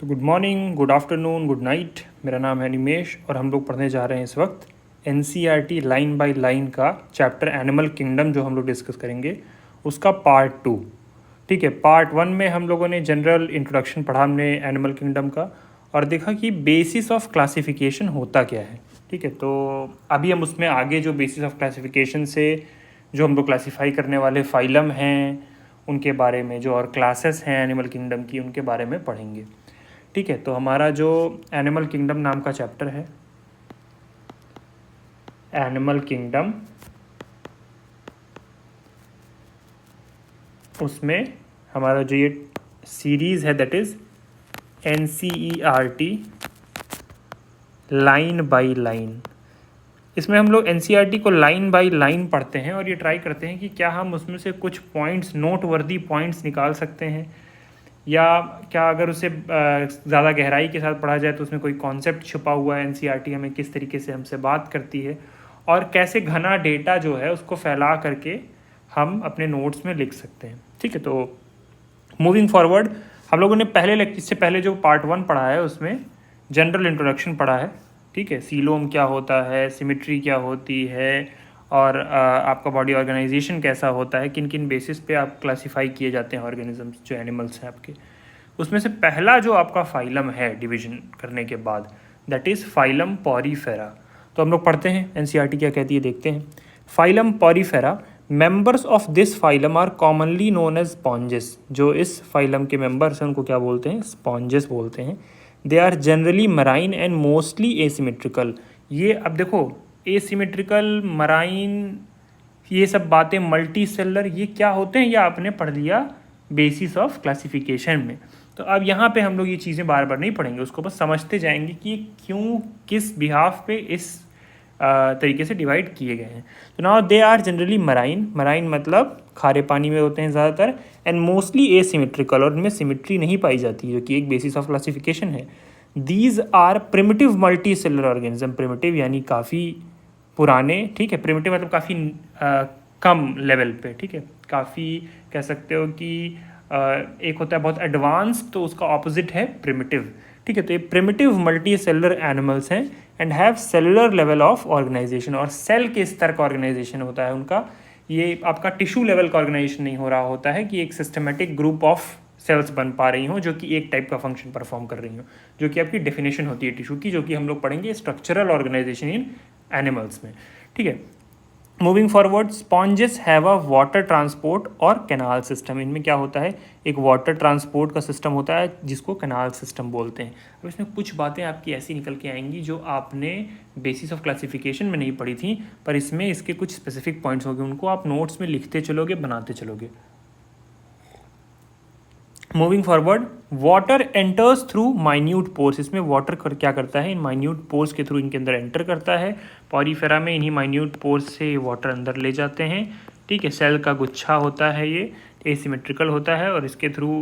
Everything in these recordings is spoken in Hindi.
तो good morning, good afternoon, good night. मेरा नाम है निमेश और हम लोग पढ़ने जा रहे हैं इस वक्त NCERT लाइन बाय लाइन का चैप्टर एनिमल किंगडम जो हम लोग डिस्कस करेंगे उसका पार्ट 2। ठीक है, पार्ट 1 में हम लोगों ने जनरल इंट्रोडक्शन पढ़ा हमने एनिमल किंगडम का और देखा कि बेसिस ऑफ क्लासिफिकेशन होता क्या है। ठीक है, तो अभी हम उसमें आगे जो बेसिस ऑफ क्लासिफिकेशन से जो हम लोग क्लासीफाई करने वाले फाइलम हैं उनके बारे में, जो और क्लासेस हैं एनिमल किंगडम की, उनके बारे में पढ़ेंगे। ठीक है, तो हमारा जो एनिमल किंगडम नाम का चैप्टर है, एनिमल किंगडम, उसमें हमारा जो ये सीरीज़ है that is NCERT line by line. इसमें हम लोग NCERT को लाइन बाय लाइन पढ़ते हैं और ये ट्राई करते हैं कि क्या हम उसमें से कुछ पॉइंट्स, नोटवर्दी पॉइंट्स निकाल सकते हैं, या क्या अगर उसे ज़्यादा गहराई के साथ पढ़ा जाए तो उसमें कोई कॉन्सेप्ट छुपा हुआ है, NCERT हमें किस तरीके से हमसे बात करती है और कैसे घना डेटा जो है उसको फैला करके हम अपने नोट्स में लिख सकते हैं। ठीक है, तो मूविंग फॉरवर्ड हम लोगों ने इससे पहले जो पार्ट 1 पढ़ा है उसमें जनरल इंट्रोडक्शन पढ़ा है। ठीक है, सीलोम क्या होता है, सिमेट्री क्या होती है, और आपका बॉडी ऑर्गेनाइजेशन कैसा होता है, किन किन बेसिस पे आप क्लासीफाई किए जाते हैं ऑर्गेनिजम्स जो एनिमल्स हैं आपके। उसमें से पहला जो आपका फाइलम है डिवीजन करने के बाद, दैट इज़ फाइलम पॉरीफेरा। तो हम लोग पढ़ते हैं NCERT क्या कहती है, देखते हैं। Phylum Porifera, members of this phylum are commonly known as sponges. जो इस फाइलम के मेंबर्स हैं उनको क्या बोलते हैं, स्पॉन्जेस बोलते हैं। They are generally marine and mostly asymmetrical. ये अब देखो, एसिमेट्रिकल, मराइन, ये सब बातें, मल्टी सेलर, ये क्या होते हैं, ये आपने पढ़ लिया बेसिस ऑफ क्लासिफिकेशन में। तो अब यहाँ पे हम लोग ये चीज़ें बार बार नहीं पढ़ेंगे, उसको बस समझते जाएंगे कि क्यों, किस बिहाफ पे इस तरीके से डिवाइड किए गए हैं। तो now they are generally marine, marine मतलब खारे पानी में होते हैं ज़्यादातर, एंड मोस्टली एसिमेट्रिकल, और इनमें सिमेट्री नहीं पाई जाती, जो कि एक बेसिस ऑफ क्लासिफिकेशन है। These are primitive multicellular organism. Primitive यानी काफ़ी पुराने, ठीक है, प्रिमिटिव मतलब काफ़ी कम लेवल पे, ठीक है, काफ़ी कह सकते हो कि एक होता है बहुत एडवांस, तो उसका ऑपोजिट है प्रिमिटिव। ठीक है, तो ये प्रिमिटिव मल्टी सेलुलर एनिमल्स हैं and have cellular level of organisation, और सेल के स्तर का ऑर्गेनाइजेशन होता है उनका। ये आपका टिश्यू लेवल का ऑर्गेनाइजेशन नहीं हो रहा होता है कि एक सिस्टमेटिक ग्रुप ऑफ सेल्स बन पा रही हो जो कि एक टाइप का फंक्शन परफॉर्म कर रही हो, जो कि आपकी डेफिनेशन होती है टिश्यू की, जो कि हम लोग पढ़ेंगे स्ट्रक्चरल ऑर्गेनाइजेशन इन एनिमल्स में। ठीक है, moving forward, sponges have a water transport और कैनाल सिस्टम। इनमें क्या होता है, एक वाटर ट्रांसपोर्ट का सिस्टम होता है जिसको कैनाल सिस्टम बोलते हैं। अब इसमें कुछ बातें आपकी ऐसी निकल के आएंगी जो आपने बेसिस ऑफ क्लासिफिकेशन में नहीं पढ़ी थी, पर इसमें इसके कुछ स्पेसिफिक पॉइंट्स होंगे, उनको आप नोट्स में लिखते चलोगे, बनाते चलोगे। Moving forward, water enters through minute pores. इसमें वाटर क्या करता है, इन माइन्यूट पोर्स के थ्रू इनके अंदर एंटर करता है। पॉरीफेरा में इन्हीं माइन्यूट पोर्स से वाटर अंदर ले जाते हैं। ठीक है, सेल का गुच्छा होता है, ये एसिमेट्रिकल होता है, और इसके थ्रू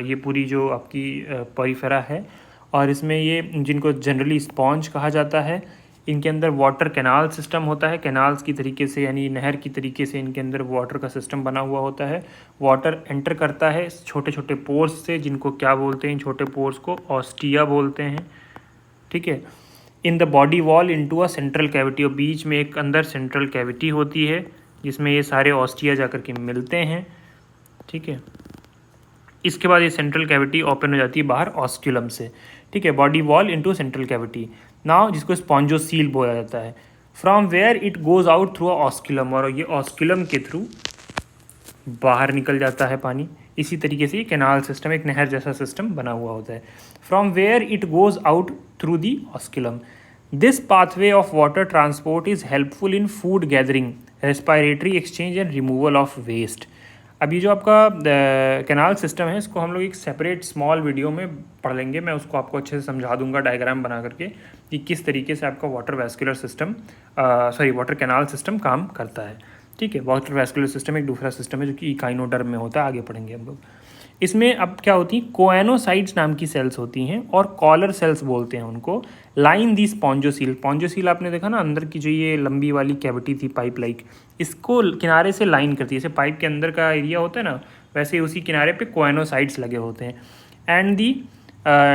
ये पूरी जो आपकी पॉरीफेरा है, और इसमें ये जिनको जनरली स्पॉन्ज कहा जाता है, इनके अंदर वाटर कैनाल सिस्टम होता है। कैनाल्स की तरीके से, यानी नहर की तरीके से इनके अंदर वाटर का सिस्टम बना हुआ होता है। वाटर एंटर करता है छोटे छोटे पोर्स से, जिनको क्या बोलते हैं, छोटे पोर्स को ऑस्टिया बोलते हैं। ठीक है, in the body wall into a central cavity, और बीच में एक अंदर सेंट्रल कैविटी होती है जिसमें ये सारे ऑस्टिया जाकर के मिलते हैं। ठीक है, इसके बाद ये सेंट्रल कैविटी ओपन हो जाती है बाहर ऑस्क्यूलम से। ठीक है, body wall into central cavity now, जिसको स्पॉन्जोसील बोला जाता है। From where it goes out through osculum, और ये ऑस्क्यूलम के थ्रू बाहर निकल जाता है पानी। इसी तरीके से कैनाल सिस्टम, एक नहर जैसा सिस्टम बना हुआ होता है। From where it goes out through the osculum, this pathway of water transport is helpful in food gathering, respiratory exchange and removal of waste. अब ये जो आपका कैनाल सिस्टम है, इसको हम लोग एक सेपरेट स्मॉल वीडियो में पढ़ लेंगे। मैं उसको आपको अच्छे से समझा दूंगा डायग्राम बना करके कि किस तरीके से आपका water vascular system, water canal system काम करता है। ठीक है, वाटर वैस्कुलर सिस्टम एक दूसरा सिस्टम है जो कि इकाइनोडर्म में होता है, आगे पढ़ेंगे हम लोग। इसमें अब क्या होती हैं, कोएनोसाइट्स नाम की सेल्स होती हैं, और कॉलर सेल्स बोलते हैं उनको। लाइन दी स्पॉन्जोसील, स्पॉन्जोसील आपने देखा ना, अंदर की जो ये लंबी वाली कैविटी थी पाइप लाइक, इसको किनारे से लाइन करती है। जैसे पाइप के अंदर का एरिया होता है ना, वैसे उसी किनारे पे कोएनोसाइट्स लगे होते हैं। And the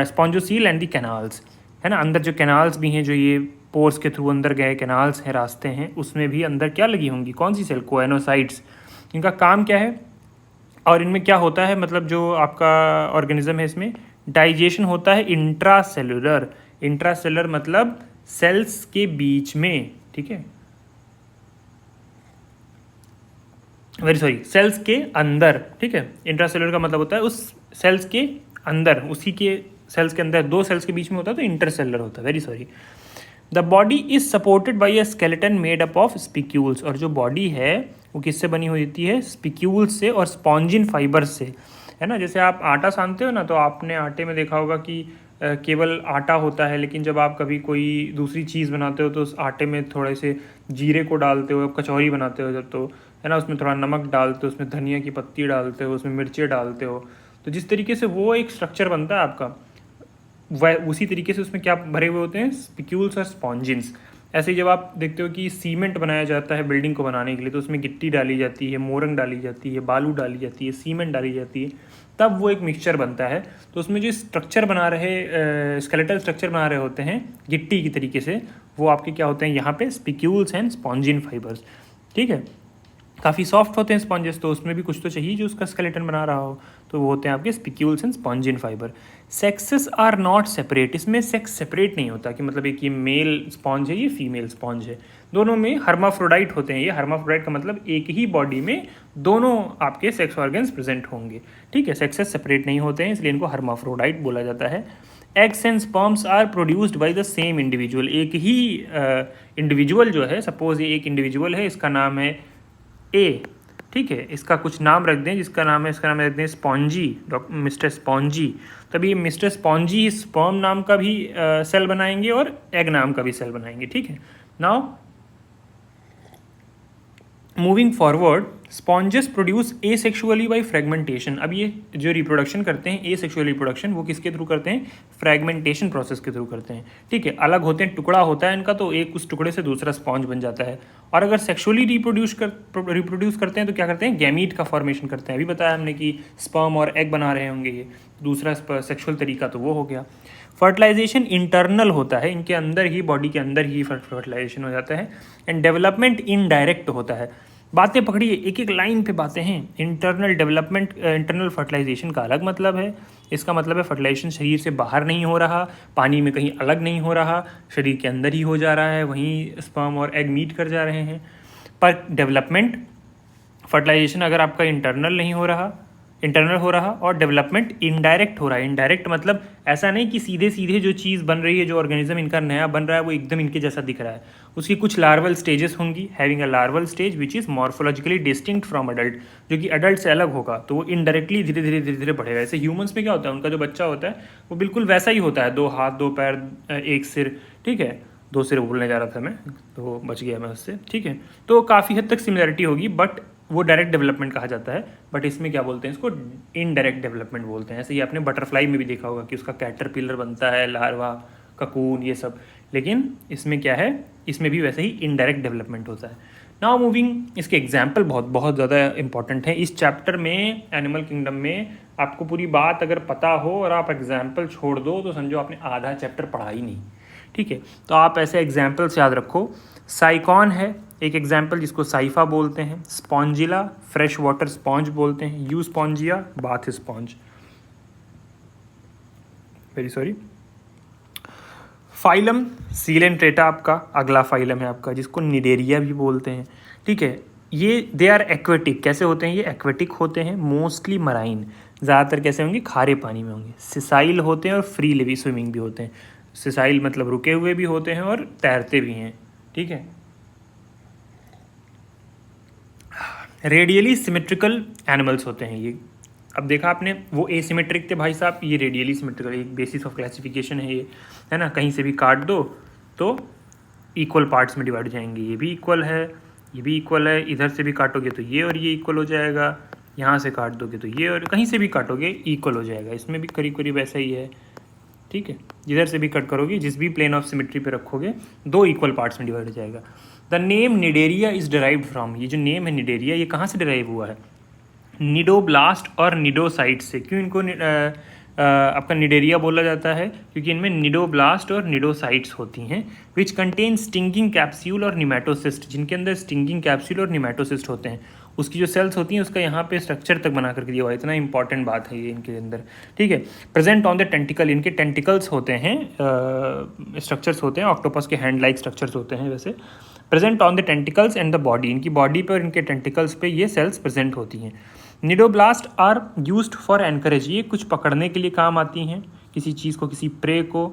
spongocoel and the canals, है ना। अंदर जो कैनाल्स भी हैं, जो ये पोर्स के थ्रू अंदर गए कैनाल्स हैं, रास्ते हैं, उसमें भी अंदर क्या लगी होंगी, कौन सी सेल, कोएनोसाइट्स। इनका काम क्या है और इनमें क्या होता है, मतलब जो आपका ऑर्गेनिज्म है इसमें डाइजेशन होता है इंट्रासेलुलर। इंट्रासेलुलर मतलब सेल्स के बीच में, ठीक है, वेरी सॉरी, सेल्स के अंदर, ठीक है। इंट्रासेलुलर का मतलब होता है उस सेल्स के अंदर, उसी के सेल्स के अंदर, दो सेल्स के बीच में होता है तो इंटरसेलुलर होता है, very sorry. The body is supported by a skeleton made up of spicules, और जो बॉडी है वो किससे बनी हुई होती है, स्पिक्यूल्स से और स्पॉन्जिन फाइबर से, है ना। जैसे आप आटा सानते हो ना, तो आपने आटे में देखा होगा कि केवल आटा होता है, लेकिन जब आप कभी कोई दूसरी चीज़ बनाते हो तो उस आटे में थोड़े से जीरे को डालते हो, कचौरी बनाते हो जब, तो है ना, उसमें थोड़ा नमक डालते हो, उसमें धनिया की पत्ती डालते हो, उसमें मिर्ची डालते हो, तो जिस तरीके से वो एक स्ट्रक्चर बनता है आपका, वह उसी तरीके से उसमें क्या भरे हुए होते हैं, स्पिक्यूल्स और स्पॉन्जिन्स। ऐसे ही जब आप देखते हो कि सीमेंट बनाया जाता है बिल्डिंग को बनाने के लिए, तो उसमें गिट्टी डाली जाती है, मोरंग डाली जाती है, बालू डाली जाती है, सीमेंट डाली जाती है, तब वो एक मिक्सचर बनता है। तो उसमें जो स्ट्रक्चर बना रहे, स्केलेटल स्ट्रक्चर बना रहे होते हैं गिट्टी की तरीके से, वो आपके क्या होते हैं यहाँ पे, स्पिक्यूल्स एंड स्पॉन्जिन फाइबर्स, ठीक है। काफ़ी सॉफ्ट होते हैं स्पॉन्जेस, तो उसमें भी कुछ तो चाहिए जो उसका स्केलेटन बना रहा हो, तो वो होते हैं आपके spicules and spongin fibre. Sexes are not separate, इसमें सेक्स सेपरेट नहीं होता कि मतलब एक ये मेल स्पॉन्ज है, ये फीमेल स्पॉन्ज है, दोनों में हर्माफ्रोडाइट होते हैं। ये हर्माफ्रोडाइट का मतलब एक ही बॉडी में दोनों आपके सेक्स ऑर्गन्स प्रेजेंट होंगे, ठीक है। सेक्सेस सेपरेट नहीं होते हैं, इसलिए इनको हर्माफ्रोडाइट बोला जाता है। Eggs and sperms are produced by the same individual, एक ही इंडिविजुअल जो है, सपोज ये एक इंडिविजुअल है, इसका नाम है ए, ठीक है, इसका कुछ नाम रख दें, जिसका नाम है, इसका नाम रख दें स्पॉन्जी, मिस्टर स्पॉन्जी। तभी मिस्टर स्पॉन्जी स्पर्म नाम का भी सेल बनाएंगे और एग नाम का भी सेल बनाएंगे, ठीक है। Now moving forward, sponges produce asexually by fragmentation. अब ये जो रिप्रोडक्शन करते हैं, एसेक्सुअल रिप्रोडक्शन, वो किसके थ्रू करते हैं, फ्रेगमेंटेशन प्रोसेस के थ्रू करते हैं, ठीक है। अलग होते हैं, टुकड़ा होता है इनका, तो एक उस टुकड़े से दूसरा स्पॉन्ज बन जाता है। और अगर सेक्सुअली रिप्रोड्यूस करते हैं तो क्या करते हैं, गैमीट का फॉर्मेशन करते हैं। अभी बताया हमने कि स्पर्म और एग बना रहे होंगे, ये दूसरा सेक्सुअल तरीका तो वो हो गया। फर्टिलाइजेशन इंटरनल होता है, इनके अंदर ही, बॉडी के अंदर ही फर्टिलाइजेशन हो जाता है। एंड डेवलपमेंट इनडायरेक्ट होता है। बातें पकड़िए, एक एक लाइन पे बातें हैं। इंटरनल डेवलपमेंट, इंटरनल फर्टिलाइजेशन का अलग मतलब है, इसका मतलब है फर्टिलाइजेशन शरीर से बाहर नहीं हो रहा, पानी में कहीं अलग नहीं हो रहा, शरीर के अंदर ही हो जा रहा है, वहीं स्पर्म और एग मीट कर जा रहे हैं। पर डेवलपमेंट, फर्टिलाइजेशन अगर आपका इंटरनल नहीं हो रहा, इंटरनल हो रहा, और डेवलपमेंट इनडायरेक्ट हो रहा है। इनडायरेक्ट मतलब ऐसा नहीं कि सीधे सीधे जो चीज़ बन रही है, जो ऑर्गेनिज्म इनका नया बन रहा है, वो एकदम इनके जैसा दिख रहा है। उसकी कुछ लार्वल स्टेजेस होंगी, having a larval stage which is morphologically distinct from adult, जो कि अडल्ट से अलग होगा, तो वो इनडायरेक्टली धीरे धीरे धीरे धीरे बढ़ेगा। ऐसे ह्यूमंस में क्या होता है, उनका जो बच्चा होता है वो बिल्कुल वैसा ही होता है, 2 हाथ 2 पैर 1 सिर, ठीक है, 2 सिर बोलने जा रहा था मैं, तो बच गया मैं उससे, ठीक है। तो काफ़ी हद तक सिमिलरिटी होगी, बट वो डायरेक्ट डेवलपमेंट कहा जाता है, बट इसमें क्या बोलते हैं, इसको इनडायरेक्ट डेवलपमेंट बोलते हैं। ऐसे ही आपने बटरफ्लाई में भी देखा होगा कि उसका कैटरपिलर बनता है, लार्वा, ककून, ये सब, लेकिन इसमें क्या है, इसमें भी वैसे ही इनडायरेक्ट डेवलपमेंट होता है। नाउ मूविंग, इसके एग्जाम्पल बहुत बहुत ज़्यादा इंपॉर्टेंट है इस चैप्टर में, एनिमल किंगडम में। आपको पूरी बात अगर पता हो और आप एग्जाम्पल छोड़ दो तो समझो आपने आधा चैप्टर पढ़ा ही नहीं, ठीक है। तो आप ऐसे एग्जाम्पल्स याद रखो। साइकॉन है एक एग्जाम्पल, जिसको साइफा बोलते हैं। स्पॉन्जिला, फ्रेश वाटर स्पॉन्ज बोलते हैं। You Spongia, bath sponge, very sorry. Phylum Coelenterata आपका अगला फाइलम है आपका, जिसको निडेरिया भी बोलते हैं, ठीक है। ये दे आर एक्वेटिक, कैसे होते हैं ये, एक्वेटिक होते हैं, मोस्टली मराइन, ज़्यादातर कैसे होंगे, खारे पानी में होंगे। सिसाइल होते हैं और फ्री लिविंग स्विमिंग भी होते हैं। सिसाइल मतलब रुके हुए भी होते हैं और तैरते भी हैं, ठीक है। रेडियली सिमेट्रिकल एनिमल्स होते हैं ये। अब देखा आपने, वो एसिमेट्रिक थे भाई साहब, ये रेडियली सिमेट्रिकल, एक बेसिस ऑफ क्लासिफिकेशन है ये, है ना। कहीं से भी काट दो तो इक्वल पार्ट्स में डिवाइड हो जाएंगे, ये भी इक्वल है, ये भी इक्वल है, इधर से भी काटोगे तो ये और ये इक्वल हो जाएगा, यहाँ से काट दोगे तो ये, और कहीं से भी काटोगे इक्वल हो जाएगा। इसमें भी करीब करीब ऐसा ही है, ठीक है। जिधर से भी कट करोगे, जिस भी प्लेन ऑफ सिमेट्री पे रखोगे, 2 इक्वल पार्ट्स में डिवाइड हो जाएगा। The name Cnidaria is derived from, ये जो नेम है निडेरिया, ये कहाँ से डिराइव हुआ है, निडोब्लास्ट और निडोसाइट से। क्यों इनको आपका निडेरिया बोला जाता है क्योंकि इनमें निडोब्लास्ट और निडोसाइट्स होती हैं, विच कंटेन स्टिंगिंग कैप्सूल और निमेटोसिस्ट, जिनके अंदर स्टिंगिंग कैप्सूल और निमेटोसिस्ट होते हैं। उसकी जो सेल्स होती हैं उसका यहाँ पे स्ट्रक्चर तक बना करके दिया हुआ है, इतना इंपॉर्टेंट बात है ये इनके अंदर, ठीक है। प्रेजेंट ऑन द टेंटिकल, इनके टेंटिकल्स होते हैं, स्ट्रक्चर्स होते हैं, ऑक्टोपस के हैंड लाइक स्ट्रक्चर्स होते हैं वैसे। Present on the tentacles and the body, इनकी बॉडी पे और इनके टेंटिकल्स पे ये सेल्स प्रेजेंट होती हैं। Cnidoblast are used for anchorage, ये कुछ पकड़ने के लिए काम आती हैं किसी चीज़ को, किसी प्रे को,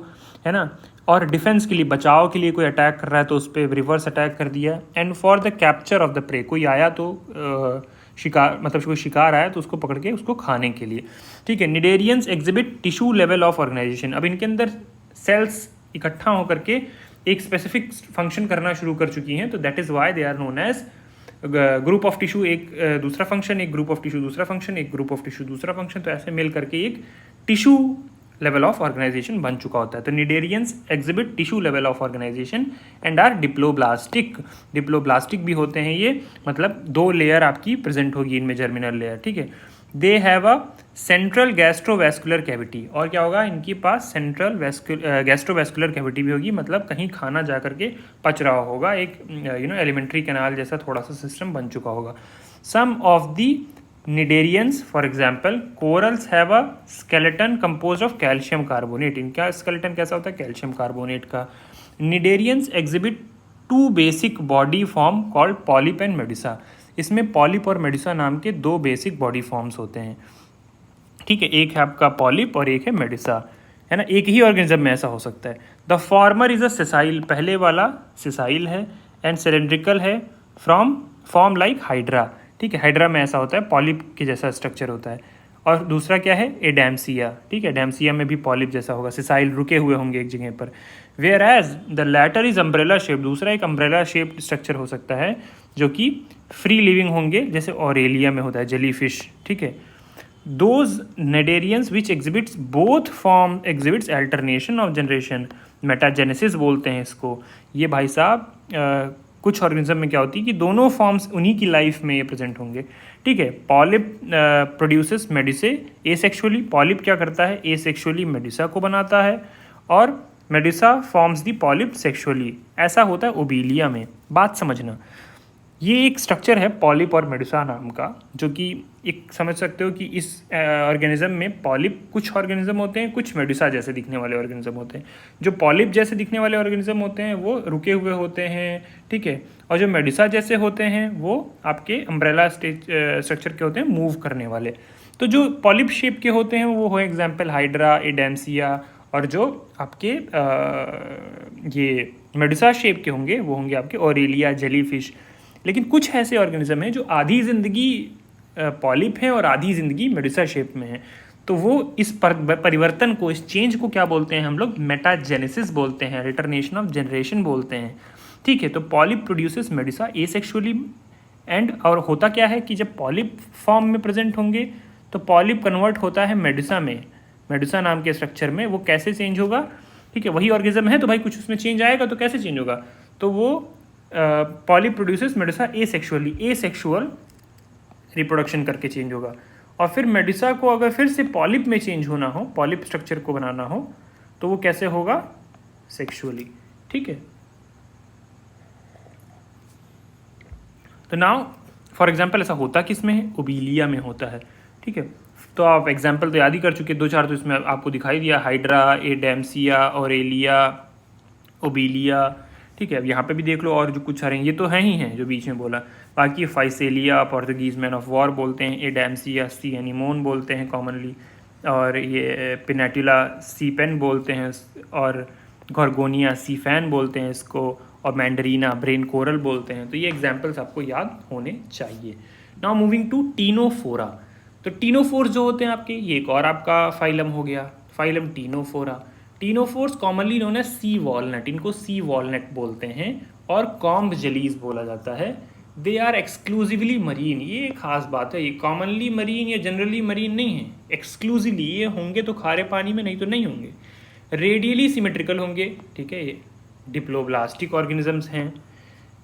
है ना, और डिफेंस के लिए, बचाव के लिए, कोई अटैक कर रहा है तो उस पर रिवर्स अटैक कर दिया, and for the capture of the prey, कोई आया तो शिकार, मतलब कोई शिकार आया तो उसको पकड़ के उसको खाने के लिए, ठीक है। Cnidarians exhibit tissue level of organisation, अब इनके अंदर सेल्स इकट्ठा होकर के एक स्पेसिफिक फंक्शन करना शुरू कर चुकी हैं, तो that is why they are known as group of tissue, एक दूसरा फंक्शन, एक ग्रुप ऑफ टिश्यू दूसरा फंक्शन, एक ग्रुप ऑफ टिश्यू दूसरा फंक्शन, तो ऐसे मिल करके एक टिश्यू लेवल ऑफ ऑर्गेनाइजेशन बन चुका होता है। तो cnidarians exhibit tissue level of organisation and are diploblastic, diploblastic भी होते हैं ये, मतलब 2 लेयर आपकी प्रेजेंट होगी इनमें, जर्मिनल लेयर, ठीक है। They have a central gastrovascular cavity, और क्या होगा इनके पास सेंट्रल गैस्ट्रोवैस्कुलर कैविटी भी होगी, मतलब कहीं खाना जा करके पच रहा होगा, एक एलिमेंट्री कैनाल जैसा थोड़ा सा सिस्टम बन चुका होगा। Some of the cnidarians, for example corals have a skeleton composed of calcium carbonate, इनका स्केलेटन कैसा होता है, कैल्शियम कार्बोनेट का। Cnidarians exhibit 2 basic body form called polyp and medusa, इसमें पॉलिप और मेडुसा नाम के 2 बेसिक बॉडी फॉर्म्स होते हैं, ठीक है। एक है आपका पॉलिप और एक है मेडुसा, है ना, एक ही ऑर्गेनिज्म में ऐसा हो सकता है। The former is a sessile, पहले वाला सेसाइल है, एंड सिलेंड्रिकल है, फॉर्म लाइक हाइड्रा, ठीक है, हाइड्रा में ऐसा होता है, पॉलिप के जैसा स्ट्रक्चर होता है। और दूसरा क्या है, एडेम्सिया, ठीक है, एडेम्सिया में भी पॉलिप जैसा होगा, सेसाइल रुके हुए होंगे एक जगह पर। Whereas the latter is umbrella shape, दूसरा एक अम्ब्रेला शेप स्ट्रक्चर हो सकता है जो कि फ्री लिविंग होंगे, जैसे ऑरेलिया में होता है, जेली फिश, ठीक है। Those cnidarians which exhibits both form exhibits alternation of generation, metagenesis बोलते हैं इसको। ये भाई साहब कुछ ऑर्गेनिज्म में क्या होती है कि दोनों फॉर्म्स उन्हीं की लाइफ में ये प्रेजेंट होंगे, ठीक है। Polyp produces medusa asexually, polyp क्या करता है, एसेक्सुअली मेडुसा को बनाता है, और मेडुसा फॉर्म्स दी पॉलिप सेक्सुअली, ऐसा होता है ओबीलिया में। बात समझना, ये एक स्ट्रक्चर है पॉलिप और मेडुसा नाम का, जो कि एक समझ सकते हो कि इस ऑर्गेनिज्म में पॉलिप कुछ ऑर्गेनिज्म होते हैं, कुछ मेडुसा जैसे दिखने वाले ऑर्गेनिज्म होते हैं। जो पॉलिप जैसे दिखने वाले ऑर्गेनिज्म होते हैं वो रुके हुए होते हैं, ठीक है, और जो मेडुसा जैसे होते हैं वो आपके अम्ब्रेला स्ट्रक्चर के होते हैं, मूव करने वाले। तो जो पॉलिप शेप के होते हैं वो हो एग्जाम्पल हाइड्रा, एडेम्सिया, और जो आपके ये मेडुसा शेप के होंगे वो होंगे आपके ऑरेलिया, जेलीफिश। लेकिन कुछ ऐसे ऑर्गेनिज्म हैं जो आधी ज़िंदगी पॉलिप है और आधी ज़िंदगी मेडुसा शेप में है, तो वो इस परिवर्तन को, इस चेंज को क्या बोलते हैं हम लोग, मेटाजेनेसिस बोलते हैं, रिटर्नेशन ऑफ जनरेशन बोलते हैं, ठीक है। तो polyp produces Medusa asexually, and और होता क्या है कि जब पॉलिप फॉर्म में प्रेजेंट होंगे तो पॉलिप कन्वर्ट होता है मेडुसा में, मेडुसा नाम के स्ट्रक्चर में। वो कैसे चेंज होगा, ठीक है, वही ऑर्गेनिज्म है तो भाई कुछ उसमें चेंज आएगा, तो कैसे चेंज होगा, तो वो polyp produces Medusa asexually, asexual reproduction करके चेंज होगा। और फिर मेडुसा को अगर फिर से पॉलिप में चेंज होना हो, पॉलिप स्ट्रक्चर को बनाना हो, तो वो कैसे होगा, सेक्सुअली, ठीक है। तो नाउ फॉर एग्जाम्पल ऐसा होता किसमें है, ओबीलिया में होता है, ठीक है। तो आप एग्जाम्पल तो याद ही कर चुके, 2-4 तो इसमें आपको दिखाई दिया, हाइड्रा, एडेम्सिया, ऑरेलिया, ओबीलिया, ठीक है। अब यहाँ पे भी देख लो, और जो कुछ सारे ये तो हैं ही हैं जो बीच में बोला। बाकी Physalia Portuguese man of war बोलते हैं, एडेम्सिया सी एनिमोन बोलते हैं कॉमनली, और ये पिनेटुला सी पेन बोलते हैं, और गॉर्गोनिया सी फैन बोलते हैं इसको, और मैंडरीना ब्रेन कोरल बोलते हैं। तो ये एग्जाम्पल्स आपको याद होने चाहिए। Now moving to Ctenophora. तो टीनोफोर्स जो होते हैं आपके, ये एक और आपका फाइलम हो गया, phylum Ctenophora. Ctenophores commonly known है सी वॉलनट, इनको सी वॉलनट बोलते हैं, और कॉम्ब जेलीज बोला जाता है। दे आर एक्सक्लूसिवली मरीन, ये खास बात है, ये कॉमनली मरीन या जनरली मरीन नहीं है, एक्सक्लूसिवली ये होंगे तो खारे पानी में, नहीं तो नहीं होंगे। रेडियली सिमेट्रिकल होंगे, ठीक है, ये डिप्लोब्लास्टिक ऑर्गेनिजम्स हैं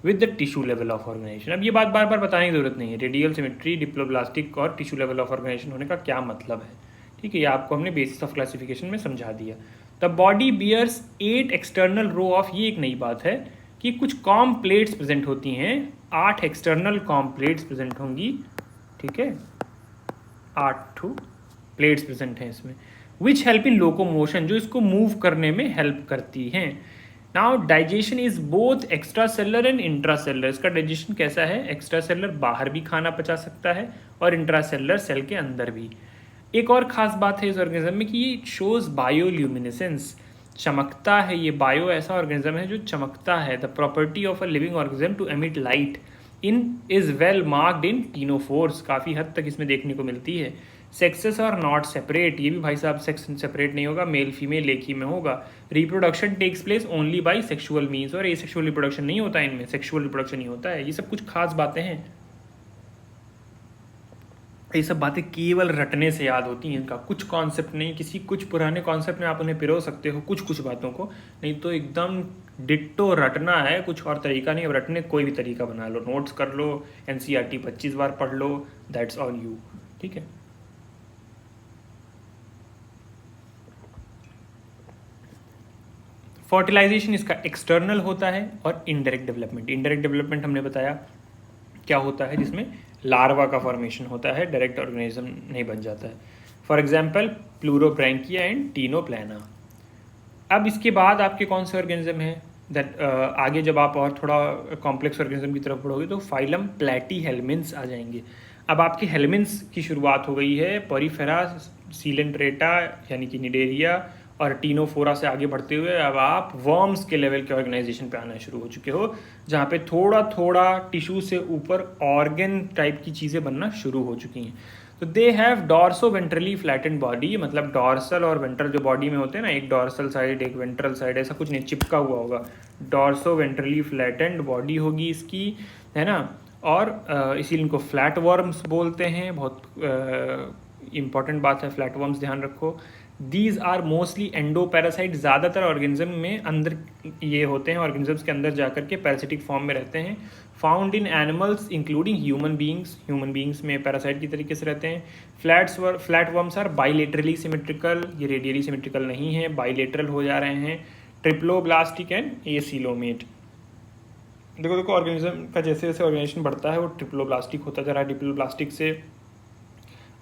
with the tissue level of organisation. अब ये बात बार बार बताने की जरूरत नहीं है, रेडियल सिमेट्री, डिप्लोब्लास्टिक और टिश्यू लेवल ऑफ ऑर्गेनाइजेशन होने का क्या मतलब है, ठीक है, ये आपको हमने बेसिस ऑफ क्लासिफिकेशन में समझा दिया। The body bears 8 external row of, ये एक नई बात है कि कुछ कॉम प्लेट्स प्रेजेंट होती हैं, 8 एक्सटर्नल कॉम प्लेट्स प्रेजेंट होंगी, ठीक है, 8 प्लेट्स प्रेजेंट हैं इसमें, विच हेल्प इन लोकोमोशन, जो इसको मूव करने में हेल्प करती हैं। Now digestion is both extra cellular and intra seller. इसका डाइजेशन कैसा है, एक्स्ट्रा सेलर बाहर भी खाना पचा सकता है और इंट्रा सेलर सेल के अंदर भी। एक और खास बात है इस ऑर्गेनिज्म में कि ये शोज बायोल्यूमिनेसेंस, चमकता है। ये बायो ऐसा ऑर्गेनिज्म है जो चमकता है। The property of a living organism to emit light in is well marked in ctenophores, काफ़ी हद तक इसमें देखने को मिलती है। सेक्सेस आर नॉट सेपरेट, ये भी भाई साहब सेक्स सेपरेट नहीं होगा, मेल फीमेल एक ही में होगा। Reproduction takes place only by sexual means, और ये सेक्शुअल रिप्रोडक्शन नहीं होता है इनमें, सेक्शुअल रिप्रोडक्शन ही होता है। ये सब कुछ खास बातें हैं, ये सब बातें केवल रटने से याद होती हैं, इनका कुछ कॉन्सेप्ट नहीं, किसी कुछ पुराने कॉन्सेप्ट में आप उन्हें पिरो सकते हो कुछ कुछ बातों को, नहीं तो एकदम डिट्टो रटना है, कुछ और तरीका नहीं। अब रटने कोई भी तरीका बना लो, नोट्स कर लो, एनसीईआरटी 25 बार पढ़ लो, दैट्स ऑन यू, ठीक है। फर्टिलाइजेशन इसका एक्सटर्नल होता है, और इनडायरेक्ट डेवलपमेंट, इनडायरेक्ट डेवलपमेंट हमने बताया क्या होता है, जिसमें लार्वा का फॉर्मेशन होता है, डायरेक्ट ऑर्गेनिज्म नहीं बन जाता है। For example pleurobrachia and ctenoplana. अब इसके बाद आपके कौन से ऑर्गेनिज्म हैं दैट आगे जब आप और थोड़ा कॉम्प्लेक्स ऑर्गेनिज्म की तरफ बढ़ोगे तो फाइलम प्लैटीहेल्मिन्स आ जाएंगे। अब आपके हेल्मिन्स की शुरुआत हो गई है पोरीफेरा, सीलेंट्रेटा यानी कि निडेरिया और टीनोफोरा से आगे बढ़ते हुए अब आप वर्म्स के लेवल के ऑर्गेनाइजेशन पे आना शुरू हो चुके हो, जहाँ पे थोड़ा थोड़ा टिश्यू से ऊपर ऑर्गन टाइप की चीज़ें बनना शुरू हो चुकी हैं। तो they have dorso ventrally flattened body, मतलब डॉर्सल और वेंट्रल जो बॉडी में होते हैं ना, एक डॉर्सल साइड एक वेंट्रल साइड, ऐसा कुछ नहीं चिपका हुआ होगा, डॉर्सो वेंट्रली फ्लैटेंड बॉडी होगी इसकी, है ना। और इसीलिए इनको फ्लैट वर्म्स बोलते हैं, बहुत इंपॉर्टेंट बात है, फ्लैट वर्म्स ध्यान रखो। दीज आर मोस्टली एंडोपैरासाइट, ज़्यादातर ऑर्गेनिज्म में अंदर ये होते हैं, ऑर्गेनिजम्स के अंदर जाकर के पैरासिटिक फॉर्म में रहते हैं। Found in animals including human beings में पैरासाइट की तरीके से रहते हैं। Flat worms are bilaterally symmetrical, ये रेडियली सिमेट्रिकल नहीं है, बाइलेटरल हो जा रहे हैं। Triploblastic and acoelomate. देखो देखो ऑर्गेनिज्म का जैसे जैसे ऑर्गेनाइजेशन बढ़ता है वो ट्रिप्लोब्लास्टिक होता जा रहा है, ट्रिप्लोब्लास्टिक से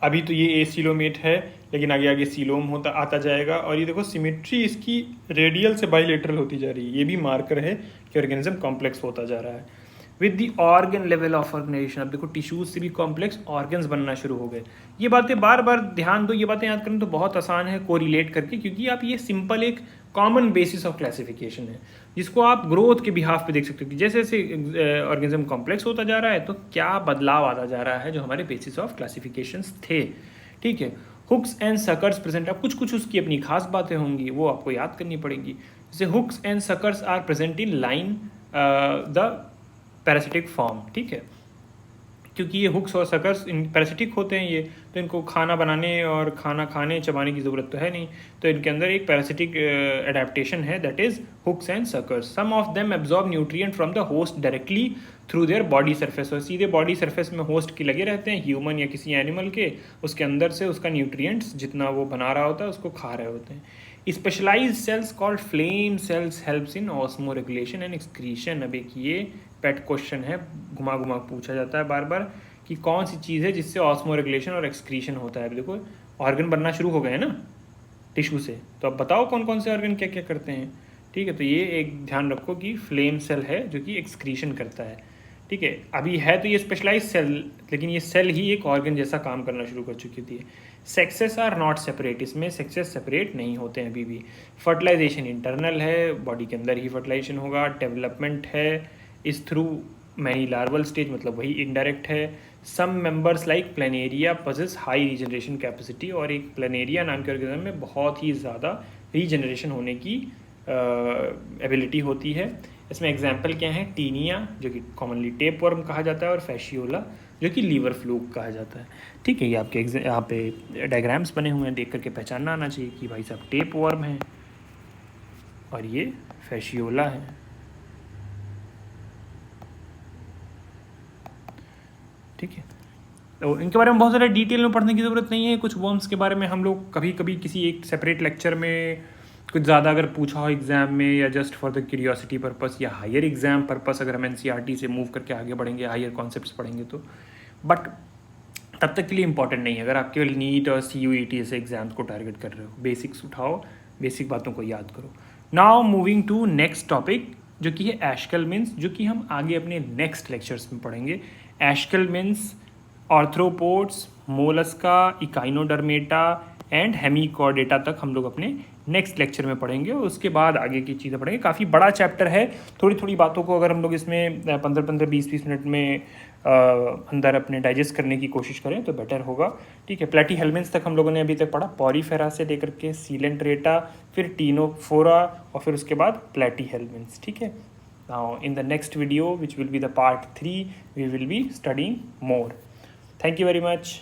अभी तो ये एसीलोमेट है, लेकिन आगे आगे सीलोम होता आता जाएगा। और ये देखो सिमेट्री इसकी रेडियल से बाइलेटरल होती जा रही है, ये भी मार्कर है कि ऑर्गेनिज्म कॉम्प्लेक्स होता जा रहा है। With the organ level of organisation, अब देखो टिश्यूज से भी कॉम्प्लेक्स ऑर्गन्स बनना शुरू हो गए। ये बातें बार बार ध्यान दो, ये बातें याद करना तो बहुत आसान है कोरिलेट करके, क्योंकि आप ये सिंपल एक कॉमन बेसिस ऑफ क्लासिफिकेशन है जिसको आप ग्रोथ के बिहाफ पे देख सकते हो कि जैसे जैसे ऑर्गेनिज्म कॉम्प्लेक्स होता जा रहा है तो क्या बदलाव आता जा रहा है जो हमारे बेसिस ऑफ क्लासिफिकेशंस थे, ठीक है। हुक्स एंड सकर्स प्रेजेंट, अब कुछ कुछ उसकी अपनी खास बातें होंगी वो आपको याद करनी पड़ेंगी। जैसे hooks and suckers are present in line the parasitic form, ठीक है, क्योंकि ये हुक्स और सकर्स इन पैरासिटिक होते हैं ये, तो इनको खाना बनाने और खाना खाने चबाने की ज़रूरत तो है नहीं, तो इनके अंदर एक पैरासिटिक एडेप्टेशन है, that is hooks and suckers. Some of them absorb nutrient from the host directly through their body surface, और सीधे बॉडी सरफेस में होस्ट के लगे रहते हैं, ह्यूमन या किसी एनिमल के, उसके अंदर से उसका न्यूट्रिएंट्स जितना वो बना रहा होता है उसको खा रहे होते हैं। Specialised cells called flame cells helps in osmoregulation and excretion. अब एक ये पेट क्वेश्चन है, घुमा घुमा पूछा जाता है बार बार कि कौन सी चीज़ है जिससे ऑस्मो रेगुलेशन और एक्सक्रीशन होता है। देखो ऑर्गन बनना शुरू हो गए हैं ना टिश्यू से, तो अब बताओ कौन कौन से ऑर्गन क्या क्या करते हैं, ठीक है। तो ये एक ध्यान रखो कि फ्लेम सेल है जो कि एक्सक्रीशन करता है, ठीक है। अभी है तो ये स्पेशलाइज सेल, लेकिन ये सेल ही एक ऑर्गन जैसा काम करना शुरू कर चुकी थी। सेक्सेस आर नॉट सेपरेट, इसमें सेक्सेस सेपरेट नहीं होते हैं अभी भी। फर्टिलाइजेशन इंटरनल है, बॉडी के अंदर ही फर्टिलाइजेशन होगा। डेवलपमेंट है इस थ्रू मैनी लार्वल स्टेज, मतलब वही इनडायरेक्ट है। Some members like Planaria possess high regeneration capacity, और एक प्लेनेरिया नाम के ऑर्गेनिज्म में बहुत ही ज़्यादा रीजनरेशन होने की एबिलिटी होती है। इसमें एग्जाम्पल क्या है, टीनिया जो कि कॉमनली टेप वर्म कहा जाता है, और फैशियोला जो कि लीवर फ्लूक कहा जाता है, ठीक है। ये आपके यहाँ पे डायग्राम्स बने हुए हैं, देख करके पहचानना आना चाहिए कि भाई साहब टेप वर्म है और ये फैशियोला है, ठीक है। तो इनके बारे में बहुत ज़्यादा डिटेल में पढ़ने की ज़रूरत नहीं है। कुछ वर्म्स के बारे में हम लोग कभी कभी किसी एक सेपरेट लेक्चर में कुछ ज़्यादा अगर पूछा हो एग्ज़ाम में, या just for the curiosity purpose या हायर एग्ज़ाम पर्पस, अगर हम एनसीईआरटी से मूव करके आगे बढ़ेंगे, हायर कॉन्सेप्ट्स पढ़ेंगे तो, बट तब तक के लिए इंपॉर्टेंट नहीं है। अगर आप केवल नीट और CUET ऐसे एग्जाम्स को टारगेट कर रहे हो, बेसिक्स उठाओ, बेसिक बातों को याद करो। Now moving to next topic, जो कि है एशकेलमेंट्स, जो कि हम आगे अपने नेक्स्ट लेक्चर्स में पढ़ेंगे। Aschelminthes, arthropods, mollusca, echinodermata and hemichordata तक हम लोग अपने नेक्स्ट लेक्चर में पढ़ेंगे, और उसके बाद आगे की चीज़ें पढ़ेंगे। काफ़ी बड़ा चैप्टर है, थोड़ी थोड़ी बातों को अगर हम लोग इसमें 15-15, 20-20 मिनट में अंदर अपने डाइजेस्ट करने की कोशिश करें तो बेटर होगा। ठीक है, प्लेटीहेल्मिन्थ्स तक हम लोगों ने अभी तक पढ़ा, पॉरीफेरा से लेकर के सीलेंट्रेटा, फिर टीनोफोरा, और फिर उसके बाद प्लेटीहेल्मिन्थ्स। ठीक है, now in the next video which will be the part 3 we will be studying more. Thank you very much.